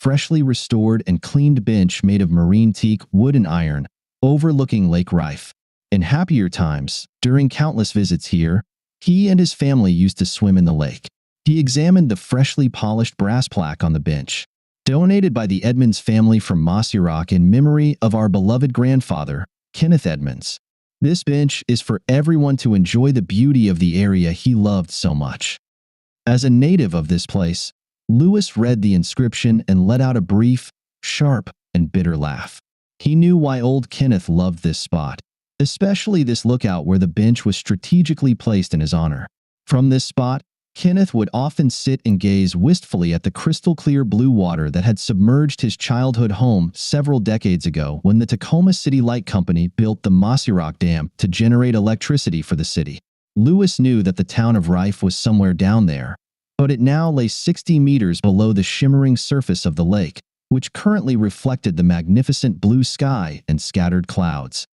freshly restored and cleaned bench made of marine teak, wood and iron, overlooking Lake Rife. In happier times, during countless visits here, he and his family used to swim in the lake. He examined the freshly polished brass plaque on the bench, donated by the Edmonds family from Mossy Rock in memory of our beloved grandfather, Kenneth Edmonds. This bench is for everyone to enjoy the beauty of the area he loved so much. As a native of this place, Lewis read the inscription and let out a brief, sharp, and bitter laugh. He knew why old Kenneth loved this spot, especially this lookout where the bench was strategically placed in his honor. From this spot, Kenneth would often sit and gaze wistfully at the crystal-clear blue water that had submerged his childhood home several decades ago when the Tacoma City Light Company built the Mossy Rock Dam to generate electricity for the city. Lewis knew that the town of Rife was somewhere down there, but it now lay 60 meters below the shimmering surface of the lake, which currently reflected the magnificent blue sky and scattered clouds.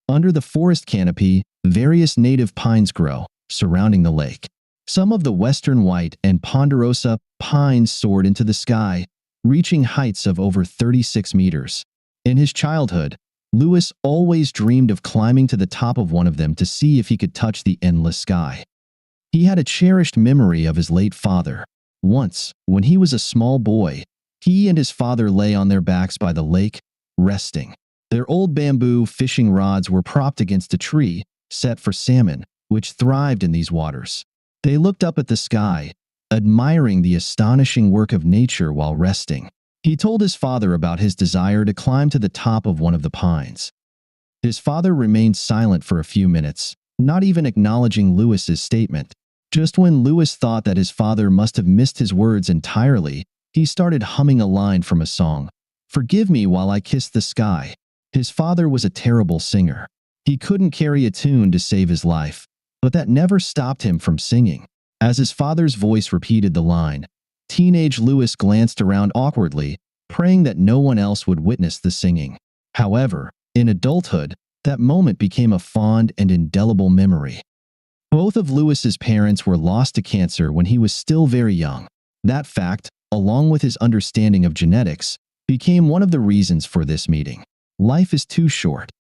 Under the forest canopy, various native pines grow, surrounding the lake. Some of the western white and ponderosa pines soared into the sky, reaching heights of over 36 meters. In his childhood, Lewis always dreamed of climbing to the top of one of them to see if he could touch the endless sky. He had a cherished memory of his late father. Once, when he was a small boy, he and his father lay on their backs by the lake, resting. Their old bamboo fishing rods were propped against a tree, set for salmon, which thrived in these waters. They looked up at the sky, admiring the astonishing work of nature while resting. He told his father about his desire to climb to the top of one of the pines. His father remained silent for a few minutes, not even acknowledging Lewis's statement. Just when Lewis thought that his father must have missed his words entirely, he started humming a line from a song. "Forgive me while I kiss the sky." His father was a terrible singer. He couldn't carry a tune to save his life, but that never stopped him from singing. As his father's voice repeated the line, teenage Lewis glanced around awkwardly, praying that no one else would witness the singing. However, in adulthood, that moment became a fond and indelible memory. Both of Lewis's parents were lost to cancer when he was still very young. That fact, along with his understanding of genetics, became one of the reasons for this meeting. Life is too short.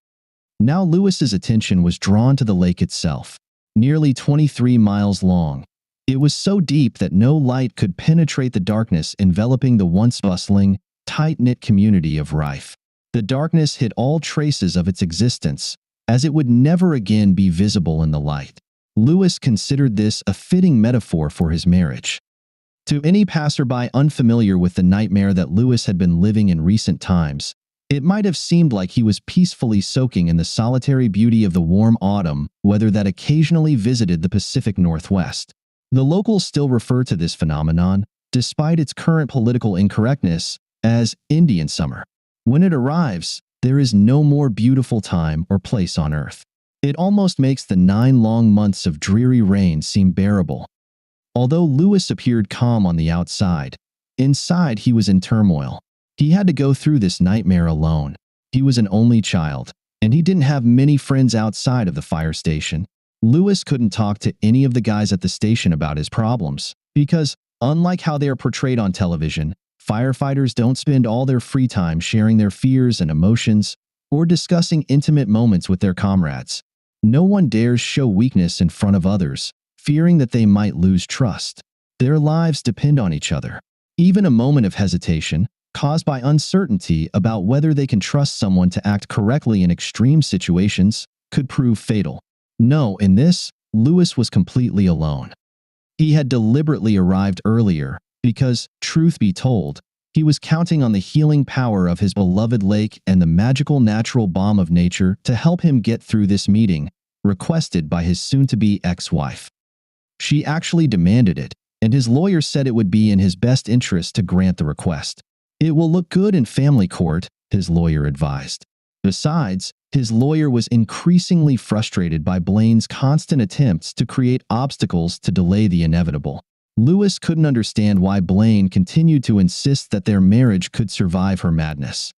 Now Lewis's attention was drawn to the lake itself. Nearly 23 miles long, it was so deep that no light could penetrate the darkness enveloping the once bustling, tight-knit community of Rife. The darkness hid all traces of its existence, as it would never again be visible in the light. Lewis considered this a fitting metaphor for his marriage. To any passerby unfamiliar with the nightmare that Lewis had been living in recent times, it might have seemed like he was peacefully soaking in the solitary beauty of the warm autumn weather that occasionally visited the Pacific Northwest. The locals still refer to this phenomenon, despite its current political incorrectness, as Indian summer. When it arrives, there is no more beautiful time or place on earth. It almost makes the 9 long months of dreary rain seem bearable. Although Lewis appeared calm on the outside, inside he was in turmoil. He had to go through this nightmare alone. He was an only child, and he didn't have many friends outside of the fire station. Lewis couldn't talk to any of the guys at the station about his problems, because, unlike how they are portrayed on television, firefighters don't spend all their free time sharing their fears and emotions or discussing intimate moments with their comrades. No one dares show weakness in front of others, fearing that they might lose trust. Their lives depend on each other. Even a moment of hesitation, caused by uncertainty about whether they can trust someone to act correctly in extreme situations, could prove fatal. No, in this, Lewis was completely alone. He had deliberately arrived earlier because, truth be told, he was counting on the healing power of his beloved lake and the magical natural balm of nature to help him get through this meeting, requested by his soon-to-be ex-wife. She actually demanded it, and his lawyer said it would be in his best interest to grant the request. "It will look good in family court," his lawyer advised. Besides, his lawyer was increasingly frustrated by Blaine's constant attempts to create obstacles to delay the inevitable. Lewis couldn't understand why Blaine continued to insist that their marriage could survive her madness.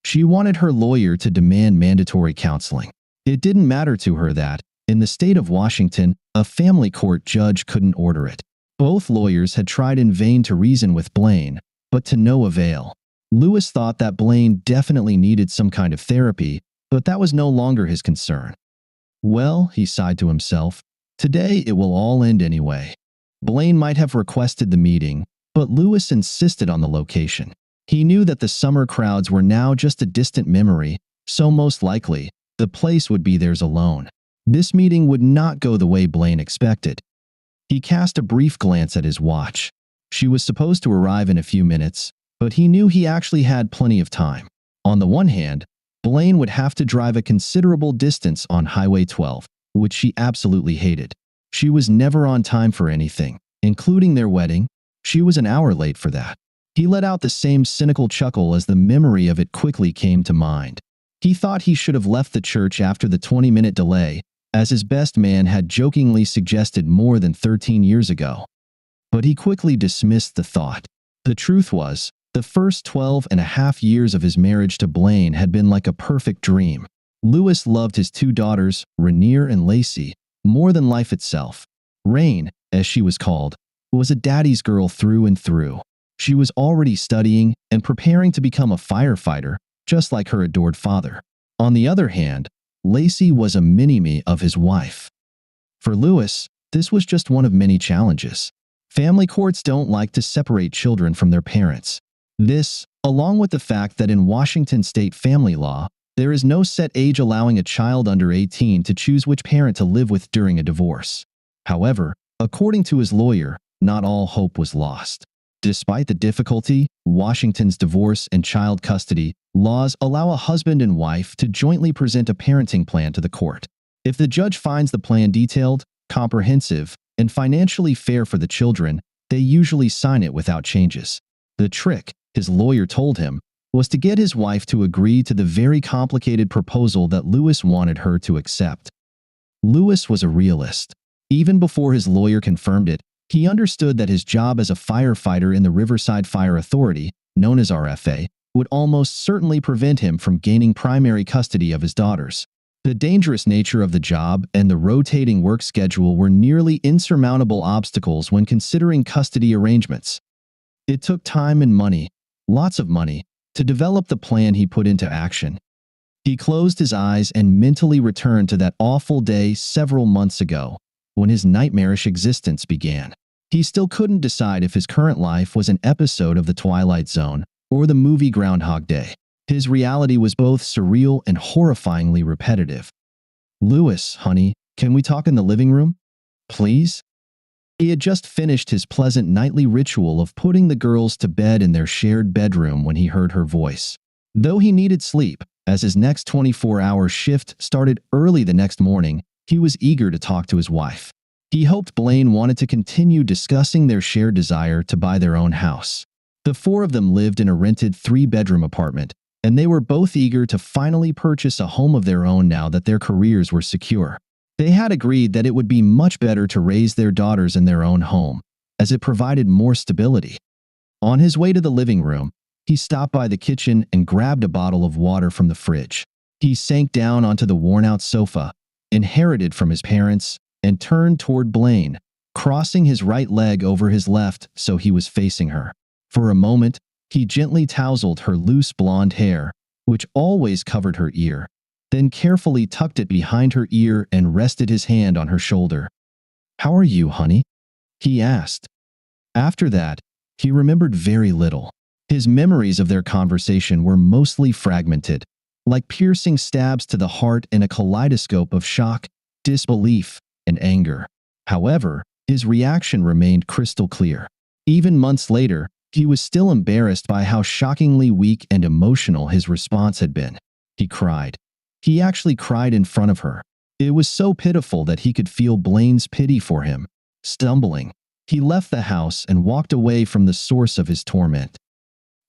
She wanted her lawyer to demand mandatory counseling. It didn't matter to her that, in the state of Washington, a family court judge couldn't order it. Both lawyers had tried in vain to reason with Blaine, but to no avail. Lewis thought that Blaine definitely needed some kind of therapy, but that was no longer his concern. Well, he sighed to himself, today it will all end anyway. Blaine might have requested the meeting, but Lewis insisted on the location. He knew that the summer crowds were now just a distant memory, so most likely, the place would be theirs alone. This meeting would not go the way Blaine expected. He cast a brief glance at his watch. She was supposed to arrive in a few minutes, but he knew he actually had plenty of time. On the one hand, Blaine would have to drive a considerable distance on Highway 12, which she absolutely hated. She was never on time for anything, including their wedding. She was an hour late for that. He let out the same cynical chuckle as the memory of it quickly came to mind. He thought he should have left the church after the 20-minute delay, as his best man had jokingly suggested more than 13 years ago. But he quickly dismissed the thought. The truth was, the first 12.5 years of his marriage to Blaine had been like a perfect dream. Lewis loved his two daughters, Rainier and Lacey, more than life itself. Rain, as she was called, was a daddy's girl through and through. She was already studying and preparing to become a firefighter, just like her adored father. On the other hand, Lacey was a mini-me of his wife. For Lewis, this was just one of many challenges. Family courts don't like to separate children from their parents. This, along with the fact that in Washington state family law, there is no set age allowing a child under 18 to choose which parent to live with during a divorce. However, according to his lawyer, not all hope was lost. Despite the difficulty, Washington's divorce and child custody laws allow a husband and wife to jointly present a parenting plan to the court. If the judge finds the plan detailed, comprehensive, and financially fair for the children, they usually sign it without changes. The trick, his lawyer told him, was to get his wife to agree to the very complicated proposal that Lewis wanted her to accept. Lewis was a realist. Even before his lawyer confirmed it, he understood that his job as a firefighter in the Riverside Fire Authority, known as RFA, would almost certainly prevent him from gaining primary custody of his daughters. The dangerous nature of the job and the rotating work schedule were nearly insurmountable obstacles when considering custody arrangements. It took time and money, lots of money, to develop the plan he put into action. He closed his eyes and mentally returned to that awful day several months ago, when his nightmarish existence began. He still couldn't decide if his current life was an episode of The Twilight Zone or the movie Groundhog Day. His reality was both surreal and horrifyingly repetitive. "Lewis, honey, can we talk in the living room? Please?" He had just finished his pleasant nightly ritual of putting the girls to bed in their shared bedroom when he heard her voice. Though he needed sleep, as his next 24-hour shift started early the next morning, he was eager to talk to his wife. He hoped Blaine wanted to continue discussing their shared desire to buy their own house. The four of them lived in a rented 3-bedroom apartment, and they were both eager to finally purchase a home of their own now that their careers were secure. They had agreed that it would be much better to raise their daughters in their own home, as it provided more stability. On his way to the living room, he stopped by the kitchen and grabbed a bottle of water from the fridge. He sank down onto the worn-out sofa, inherited from his parents, and turned toward Blaine, crossing his right leg over his left so he was facing her. For a moment, he gently tousled her loose blonde hair, which always covered her ear, then carefully tucked it behind her ear and rested his hand on her shoulder. "How are you, honey?" he asked. After that, he remembered very little. His memories of their conversation were mostly fragmented, like piercing stabs to the heart in a kaleidoscope of shock, disbelief, and anger. However, his reaction remained crystal clear. Even months later, he was still embarrassed by how shockingly weak and emotional his response had been. He cried. He actually cried in front of her. It was so pitiful that he could feel Blaine's pity for him. Stumbling, he left the house and walked away from the source of his torment.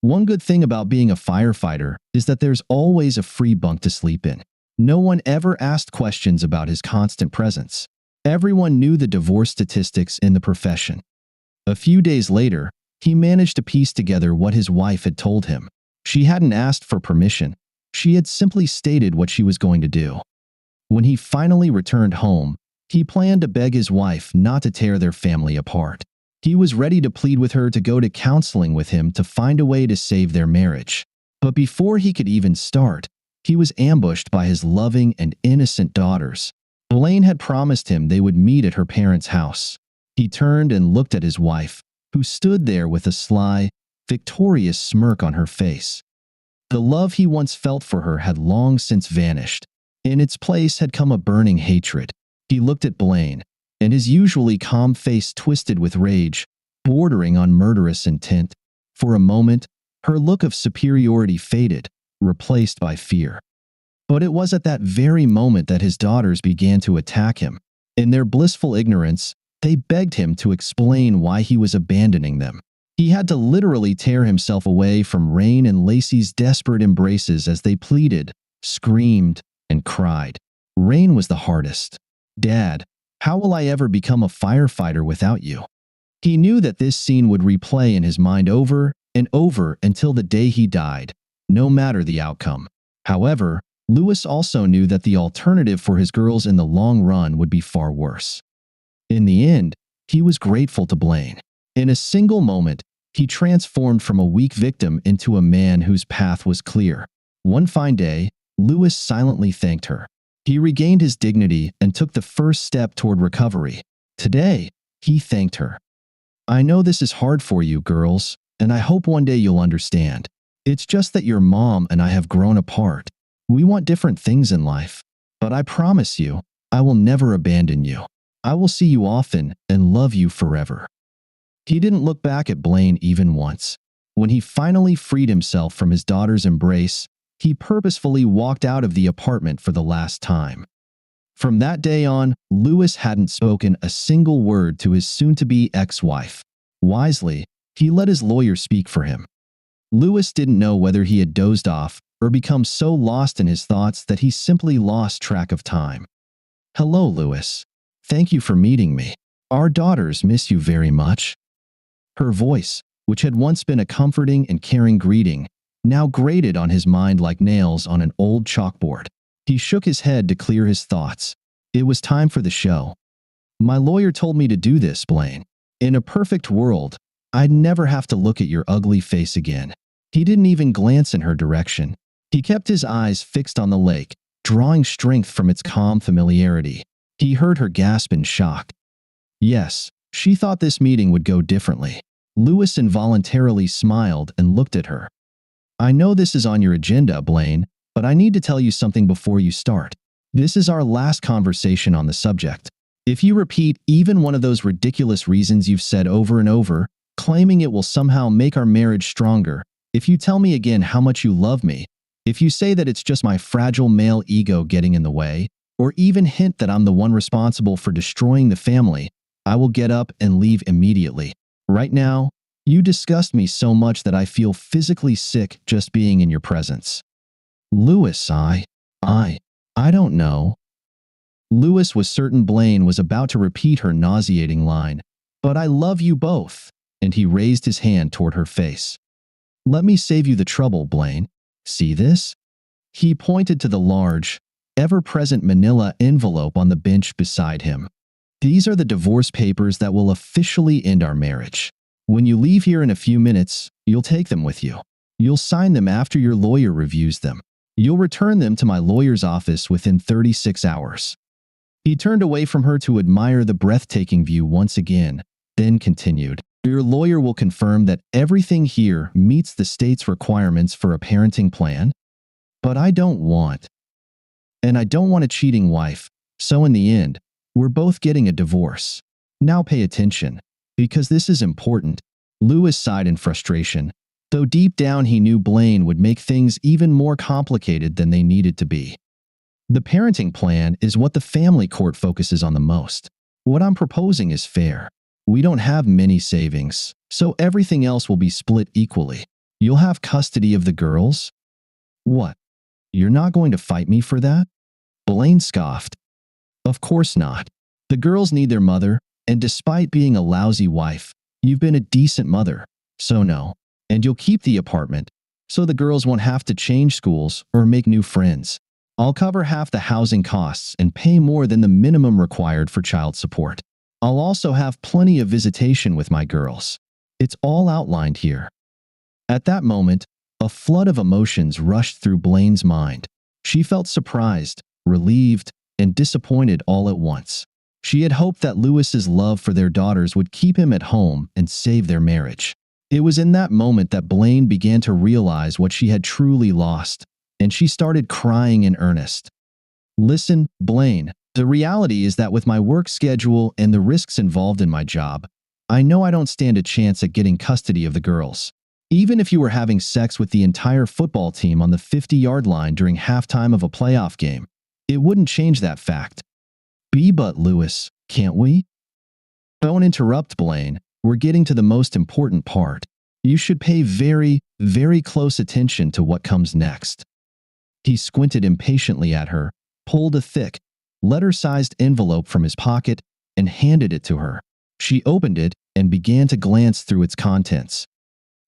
One good thing about being a firefighter is that there's always a free bunk to sleep in. No one ever asked questions about his constant presence. Everyone knew the divorce statistics in the profession. A few days later, he managed to piece together what his wife had told him. She hadn't asked for permission. She had simply stated what she was going to do. When he finally returned home, he planned to beg his wife not to tear their family apart. He was ready to plead with her to go to counseling with him to find a way to save their marriage. But before he could even start, he was ambushed by his loving and innocent daughters. Blaine had promised him they would meet at her parents' house. He turned and looked at his wife, who stood there with a sly, victorious smirk on her face. The love he once felt for her had long since vanished. In its place had come a burning hatred. He looked at Blaine, and his usually calm face twisted with rage, bordering on murderous intent. For a moment, her look of superiority faded, replaced by fear. But it was at that very moment that his daughters began to attack him. In their blissful ignorance, they begged him to explain why he was abandoning them. He had to literally tear himself away from Rain and Lacey's desperate embraces as they pleaded, screamed, and cried. Rain was the hardest. "Dad, how will I ever become a firefighter without you?" He knew that this scene would replay in his mind over and over until the day he died, no matter the outcome. However, Lewis also knew that the alternative for his girls in the long run would be far worse. In the end, he was grateful to Blaine. In a single moment, he transformed from a weak victim into a man whose path was clear. One fine day, Lewis silently thanked her. He regained his dignity and took the first step toward recovery. Today, he thanked her. "I know this is hard for you, girls, and I hope one day you'll understand. It's just that your mom and I have grown apart. We want different things in life, but I promise you, I will never abandon you. I will see you often and love you forever." He didn't look back at Blaine even once. When he finally freed himself from his daughter's embrace, he purposefully walked out of the apartment for the last time. From that day on, Lewis hadn't spoken a single word to his soon-to-be ex-wife. Wisely, he let his lawyer speak for him. Lewis didn't know whether he had dozed off or become so lost in his thoughts that he simply lost track of time. "Hello, Lewis. Thank you for meeting me. Our daughters miss you very much." Her voice, which had once been a comforting and caring greeting, now grated on his mind like nails on an old chalkboard. He shook his head to clear his thoughts. It was time for the show. "My lawyer told me to do this, Blaine. In a perfect world, I'd never have to look at your ugly face again." He didn't even glance in her direction. He kept his eyes fixed on the lake, drawing strength from its calm familiarity. He heard her gasp in shock. Yes, she thought this meeting would go differently. Lewis involuntarily smiled and looked at her. "I know this is on your agenda, Blaine, but I need to tell you something before you start. This is our last conversation on the subject. If you repeat even one of those ridiculous reasons you've said over and over, claiming it will somehow make our marriage stronger, if you tell me again how much you love me, if you say that it's just my fragile male ego getting in the way, or even hint that I'm the one responsible for destroying the family, I will get up and leave immediately. Right now, you disgust me so much that I feel physically sick just being in your presence." Lewis, I don't know. Lewis was certain Blaine was about to repeat her nauseating line, "But I love you both," and he raised his hand toward her face. "Let me save you the trouble, Blaine. See this?" He pointed to the large, ever-present manila envelope on the bench beside him. "These are the divorce papers that will officially end our marriage. When you leave here in a few minutes, you'll take them with you. You'll sign them after your lawyer reviews them. You'll return them to my lawyer's office within 36 hours. He turned away from her to admire the breathtaking view once again, then continued, "Your lawyer will confirm that everything here meets the state's requirements for a parenting plan. But I don't want a cheating wife, so in the end, we're both getting a divorce. Now pay attention, because this is important." Lewis sighed in frustration, though deep down he knew Blaine would make things even more complicated than they needed to be. "The parenting plan is what the family court focuses on the most. What I'm proposing is fair. We don't have many savings, so everything else will be split equally. You'll have custody of the girls." "What? You're not going to fight me for that?" Blaine scoffed. "Of course not. The girls need their mother, and despite being a lousy wife, you've been a decent mother, so no. And you'll keep the apartment, so the girls won't have to change schools or make new friends. I'll cover half the housing costs and pay more than the minimum required for child support. I'll also have plenty of visitation with my girls. It's all outlined here." At that moment, a flood of emotions rushed through Blaine's mind. She felt surprised, relieved, and disappointed all at once. She had hoped that Lewis's love for their daughters would keep him at home and save their marriage. It was in that moment that Blaine began to realize what she had truly lost, and she started crying in earnest. "Listen, Blaine, the reality is that with my work schedule and the risks involved in my job, I know I don't stand a chance at getting custody of the girls. Even if you were having sex with the entire football team on the 50-yard line during halftime of a playoff game, it wouldn't change that fact. But Lewis, can't we?" "Don't interrupt, Blaine. We're getting to the most important part. You should pay very, very close attention to what comes next." He squinted impatiently at her, pulled a thick, letter-sized envelope from his pocket, and handed it to her. She opened it and began to glance through its contents.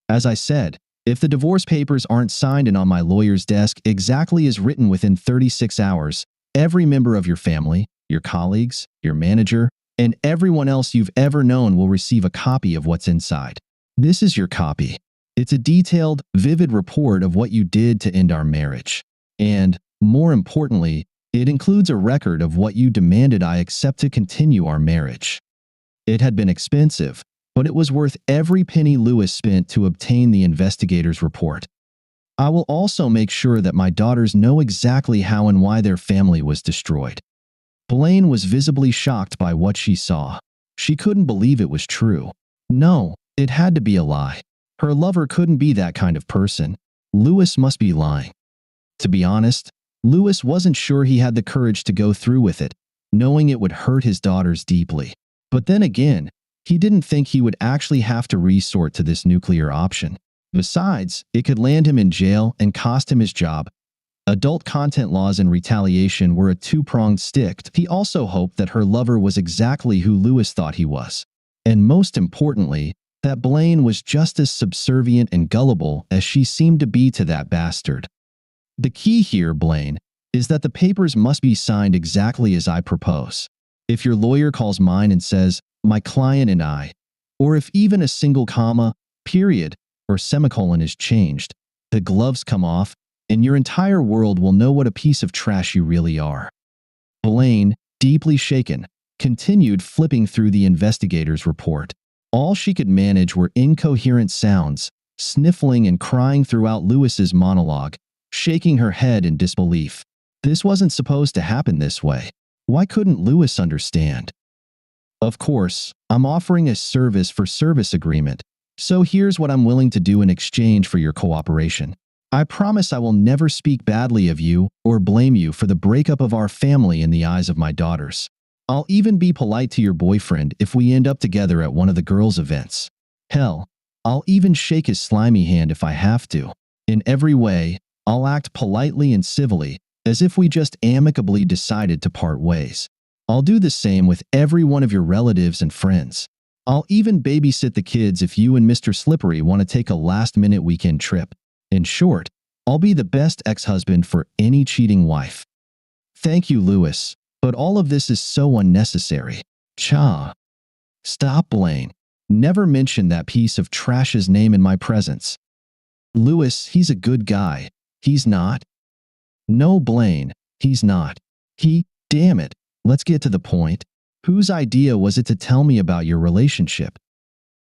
"As I said, if the divorce papers aren't signed and on my lawyer's desk exactly as written within 36 hours, every member of your family, your colleagues, your manager, and everyone else you've ever known will receive a copy of what's inside. This is your copy. It's a detailed, vivid report of what you did to end our marriage. And, more importantly, it includes a record of what you demanded I accept to continue our marriage." It had been expensive, but it was worth every penny Lewis spent to obtain the investigator's report. "I will also make sure that my daughters know exactly how and why their family was destroyed." Blaine was visibly shocked by what she saw. She couldn't believe it was true. No, it had to be a lie. Her lover couldn't be that kind of person. Lewis must be lying. To be honest, Lewis wasn't sure he had the courage to go through with it, knowing it would hurt his daughters deeply. But then again, he didn't think he would actually have to resort to this nuclear option. Besides, it could land him in jail and cost him his job. Adult content laws and retaliation were a two-pronged stick. He also hoped that her lover was exactly who Lewis thought he was. And most importantly, that Blaine was just as subservient and gullible as she seemed to be to that bastard. "The key here, Blaine, is that the papers must be signed exactly as I propose. If your lawyer calls mine and says, 'my client and I,' or if even a single comma, period, or semicolon is changed, the gloves come off, and your entire world will know what a piece of trash you really are." Blaine, deeply shaken, continued flipping through the investigator's report. All she could manage were incoherent sounds, sniffling and crying throughout Lewis's monologue, shaking her head in disbelief. This wasn't supposed to happen this way. Why couldn't Lewis understand? "Of course, I'm offering a service-for-service agreement, so here's what I'm willing to do in exchange for your cooperation. I promise I will never speak badly of you or blame you for the breakup of our family in the eyes of my daughters. I'll even be polite to your boyfriend if we end up together at one of the girls' events. Hell, I'll even shake his slimy hand if I have to. In every way, I'll act politely and civilly, as if we just amicably decided to part ways. I'll do the same with every one of your relatives and friends. I'll even babysit the kids if you and Mr. Slippery want to take a last-minute weekend trip. In short, I'll be the best ex-husband for any cheating wife. Thank you, Lewis, but all of this is so unnecessary. Cha. Stop, Blaine. Never mention that piece of trash's name in my presence. Lewis, he's a good guy. He's not. No, Blaine, he's not. Damn it, let's get to the point. Whose idea was it to tell me about your relationship?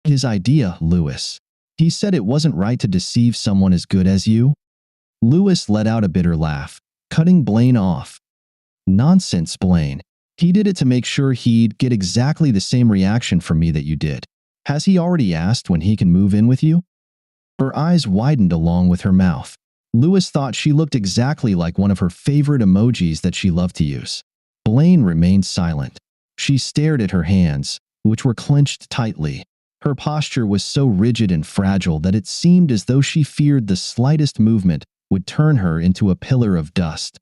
His idea, Lewis. He said it wasn't right to deceive someone as good as you. Lewis let out a bitter laugh, cutting Blaine off. Nonsense, Blaine. He did it to make sure he'd get exactly the same reaction from me that you did. Has he already asked when he can move in with you? Her eyes widened along with her mouth. Lewis thought she looked exactly like one of her favorite emojis that she loved to use. Blaine remained silent. She stared at her hands, which were clenched tightly. Her posture was so rigid and fragile that it seemed as though she feared the slightest movement would turn her into a pillar of dust.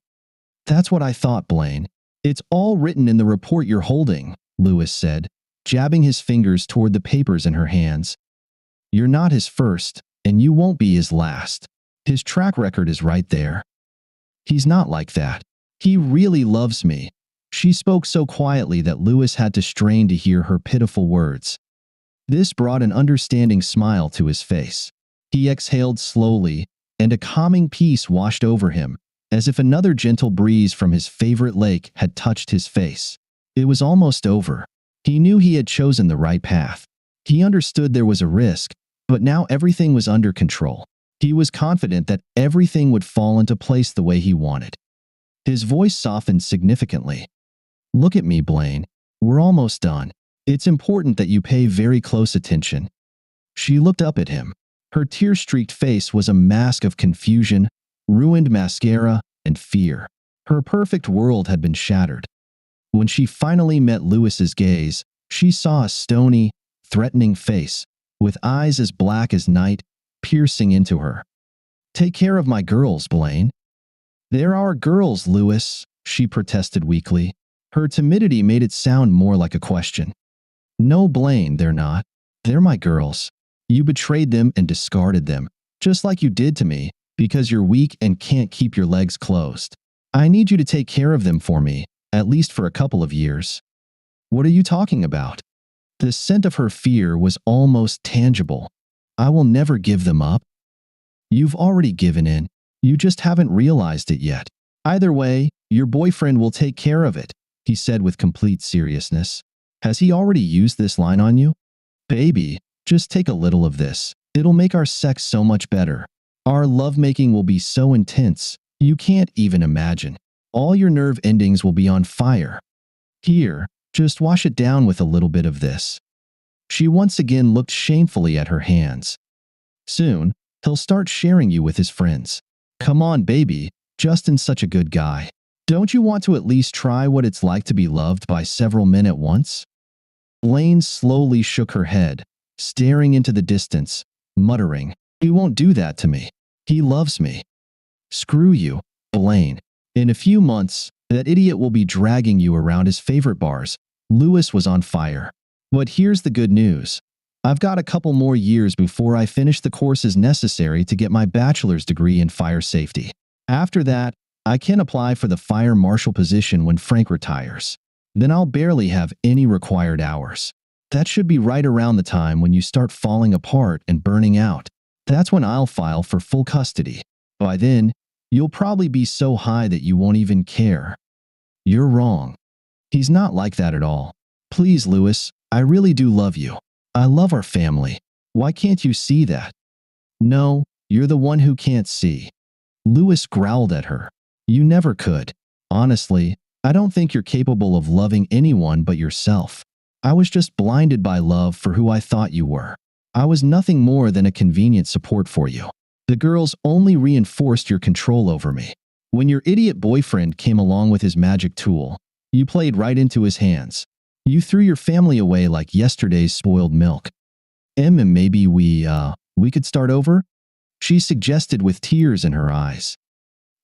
That's what I thought, Blaine. It's all written in the report you're holding, Lewis said, jabbing his fingers toward the papers in her hands. You're not his first, and you won't be his last. His track record is right there. He's not like that. He really loves me. She spoke so quietly that Lewis had to strain to hear her pitiful words. This brought an understanding smile to his face. He exhaled slowly, and a calming peace washed over him, as if another gentle breeze from his favorite lake had touched his face. It was almost over. He knew he had chosen the right path. He understood there was a risk, but now everything was under control. He was confident that everything would fall into place the way he wanted. His voice softened significantly. "Look at me, Blaine. We're almost done. It's important that you pay very close attention." She looked up at him. Her tear-streaked face was a mask of confusion, ruined mascara, and fear. Her perfect world had been shattered. When she finally met Lewis's gaze, she saw a stony, threatening face, with eyes as black as night, piercing into her. "Take care of my girls, Blaine." "They're our girls, Lewis," she protested weakly. Her timidity made it sound more like a question. "No, Blaine, they're not. They're my girls. You betrayed them and discarded them, just like you did to me, because you're weak and can't keep your legs closed. I need you to take care of them for me, at least for a couple of years." "What are you talking about?" The scent of her fear was almost tangible. "I will never give them up." "You've already given in. You just haven't realized it yet. Either way, your boyfriend will take care of it," he said with complete seriousness. "Has he already used this line on you?" "Baby, just take a little of this. It'll make our sex so much better. Our lovemaking will be so intense, you can't even imagine. All your nerve endings will be on fire. Here, just wash it down with a little bit of this." She once again looked shamefully at her hands. "Soon, he'll start sharing you with his friends. Come on, baby, Justin's such a good guy. Don't you want to at least try what it's like to be loved by several men at once?" Blaine slowly shook her head, staring into the distance, muttering, "He won't do that to me. He loves me." "Screw you, Blaine. In a few months, that idiot will be dragging you around his favorite bars." Lewis was on fire. "But here's the good news. I've got a couple more years before I finish the courses necessary to get my bachelor's degree in fire safety. After that, I can apply for the fire marshal position when Frank retires. Then I'll barely have any required hours. That should be right around the time when you start falling apart and burning out. That's when I'll file for full custody. By then, you'll probably be so high that you won't even care." "You're wrong. He's not like that at all. Please, Lewis, I really do love you. I love our family. Why can't you see that?" "No, you're the one who can't see." Lewis growled at her. "You never could. Honestly, I don't think you're capable of loving anyone but yourself. I was just blinded by love for who I thought you were. I was nothing more than a convenient support for you. The girls only reinforced your control over me. When your idiot boyfriend came along with his magic tool, you played right into his hands. You threw your family away like yesterday's spoiled milk." And maybe we could start over?" she suggested with tears in her eyes.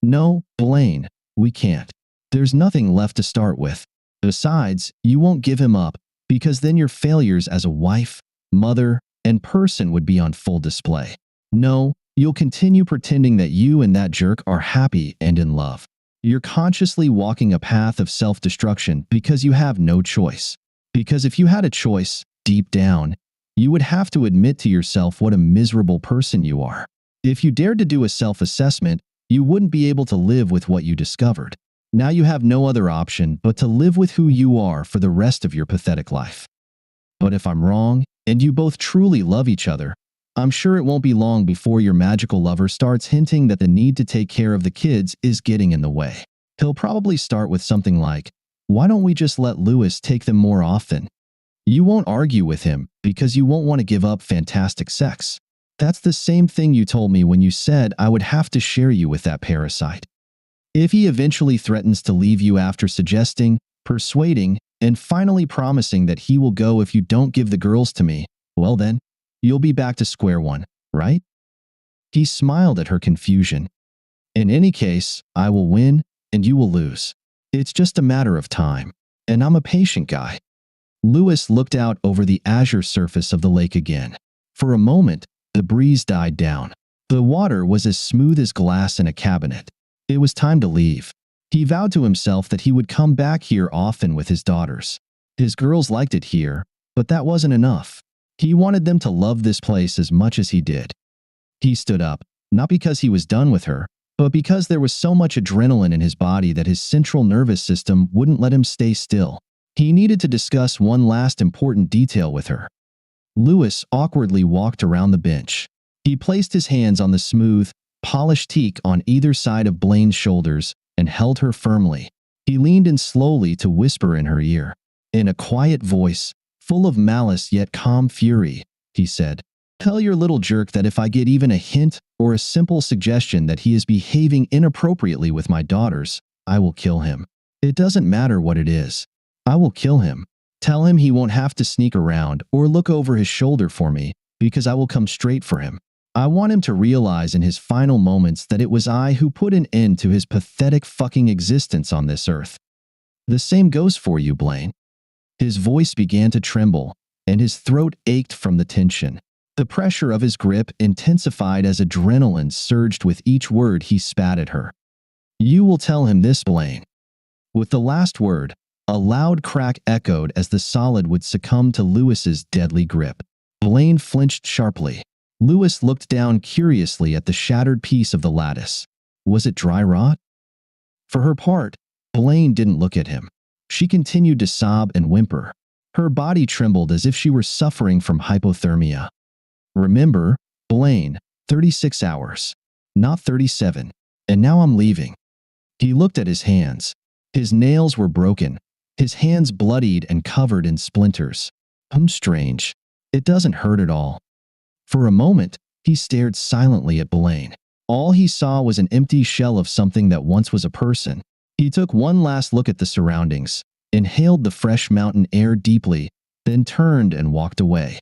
"No, Blaine, we can't. There's nothing left to start with. Besides, you won't give him up, because then your failures as a wife, mother, and person would be on full display. No, you'll continue pretending that you and that jerk are happy and in love. You're consciously walking a path of self-destruction because you have no choice. Because if you had a choice, deep down, you would have to admit to yourself what a miserable person you are. If you dared to do a self-assessment, you wouldn't be able to live with what you discovered. Now you have no other option but to live with who you are for the rest of your pathetic life. But if I'm wrong, and you both truly love each other, I'm sure it won't be long before your magical lover starts hinting that the need to take care of the kids is getting in the way. He'll probably start with something like, "Why don't we just let Lewis take them more often?" You won't argue with him because you won't want to give up fantastic sex. That's the same thing you told me when you said I would have to share you with that parasite. If he eventually threatens to leave you after suggesting, persuading, and finally promising that he will go if you don't give the girls to me, well then, you'll be back to square one, right? He smiled at her confusion. "In any case, I will win and you will lose. It's just a matter of time, and I'm a patient guy." Lewis looked out over the azure surface of the lake again. For a moment, the breeze died down. The water was as smooth as glass in a cabinet. It was time to leave. He vowed to himself that he would come back here often with his daughters. His girls liked it here, but that wasn't enough. He wanted them to love this place as much as he did. He stood up, not because he was done with her, but because there was so much adrenaline in his body that his central nervous system wouldn't let him stay still. He needed to discuss one last important detail with her. Lewis awkwardly walked around the bench. He placed his hands on the smooth, polished teak on either side of Blaine's shoulders and held her firmly. He leaned in slowly to whisper in her ear. In a quiet voice, full of malice yet calm fury, he said, "Tell your little jerk that if I get even a hint or a simple suggestion that he is behaving inappropriately with my daughters, I will kill him. It doesn't matter what it is. I will kill him. Tell him he won't have to sneak around or look over his shoulder for me, because I will come straight for him. I want him to realize in his final moments that it was I who put an end to his pathetic fucking existence on this earth. The same goes for you, Blaine." His voice began to tremble, and his throat ached from the tension. The pressure of his grip intensified as adrenaline surged with each word he spat at her. "You will tell him this, Blaine." With the last word, a loud crack echoed as the solid would succumb to Lewis's deadly grip. Blaine flinched sharply. Lewis looked down curiously at the shattered piece of the lattice. Was it dry rot? For her part, Blaine didn't look at him. She continued to sob and whimper. Her body trembled as if she were suffering from hypothermia. "Remember, Blaine, 36 hours, not 37, and now I'm leaving." He looked at his hands. His nails were broken, his hands bloodied and covered in splinters. Strange. It doesn't hurt at all. For a moment, he stared silently at Blaine. All he saw was an empty shell of something that once was a person. He took one last look at the surroundings, inhaled the fresh mountain air deeply, then turned and walked away.